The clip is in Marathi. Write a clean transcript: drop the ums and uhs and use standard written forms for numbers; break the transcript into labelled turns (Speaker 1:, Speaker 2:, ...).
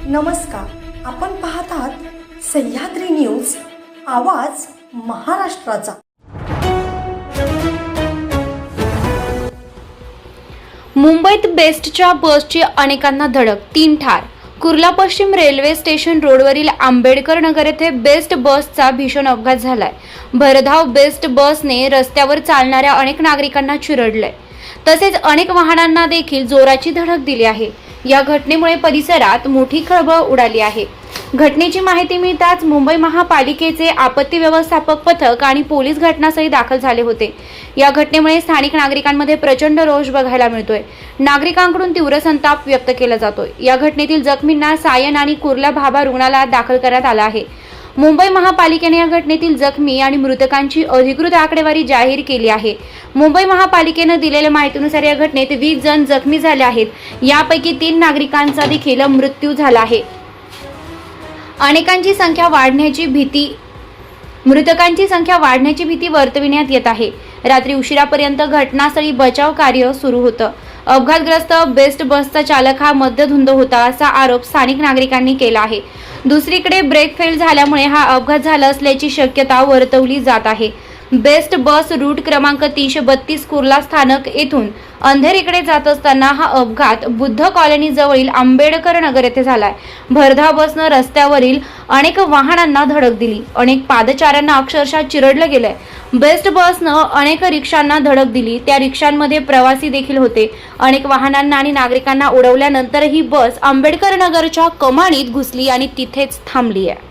Speaker 1: नमस्कार, आपण पाहत आहात सह्याद्री न्यूज, आवाज महाराष्ट्राचा।
Speaker 2: मुंबईत बेस्टच्या बसची अनेकांना धडक, 3 ठार। कुर्ला पश्चिम रेल्वे स्टेशन रोडवरील आंबेडकर नगर येथे बेस्ट बसचा भीषण अपघात झालाय। भरधाव बेस्ट बसने रस्त्यावर चालणाऱ्या अनेक नागरिकांना चिरडलंय, तसेच अनेक वाहनांना देखील जोराची धडक दिली आहे। या घटनेमुळे परिसरात मोठी खळबळ उडाली आहे। घटनेची माहिती मिळताच मुंबई महापालिकेचे आपत्ती व्यवस्थापक पथक आणि पोलीस घटनास्थळी दाखल झाले होते। या घटनेमुळे स्थानिक नागरिकांमध्ये प्रचंड रोष बघायला मिळतोय। नागरिकांकडून तीव्र संताप व्यक्त केला जातोय। या घटनेतील जखमींना सायन आणि कुर्ला भाभा रुग्णालयात दाखल करण्यात आलं आहे। मुंबई महापालिकेने या घटनेतील जखमी आणि मृतकांची अधिकृत आकडेवारी जाहीर केली आहे। मुंबई महापालिकेने दिलेल्या माहितीनुसार या घटनेत 20 जण जखमी झाले आहेत। यापैकी 3 नागरिकांचा देखील मृत्यू झाला आहे। मृतकांची संख्या वाढण्याची भीती वर्तविण्यात येत आहे। रात्री उशिरापर्यंत घटनास्थळी बचाव कार्य सुरू होतं। अपघातग्रस्त बेस्ट बसचा चालक हा मद्यधुंद होता असा आरोप स्थानिक नागरिकांनी केला आहे। दुसरीकडे ब्रेक फेल झाल्यामुळे हा अपघात झाला असल्याची शक्यता वर्तवली जात आहे। बेस्ट बस रूट क्रमांक 332 कुर्ला स्थानक येथून अंधेरीकडे जात असताना हा अपघात बुद्ध कॉलनी जवळील आंबेडकर नगर येथे झालाय। भरधाव बसनं रस्त्यावरील अनेक वाहनांना धडक दिली, अनेक पादचाऱ्यांना अक्षरशः चिरडलं गेलंय। बेस्ट बसनं अनेक रिक्षांना धडक दिली, त्या रिक्षांमध्ये प्रवासी देखील होते। अनेक वाहनांना आणि नागरिकांना उडवल्यानंतर ही बस आंबेडकर नगरच्या कमानीत घुसली आणि तिथेच थांबली आहे।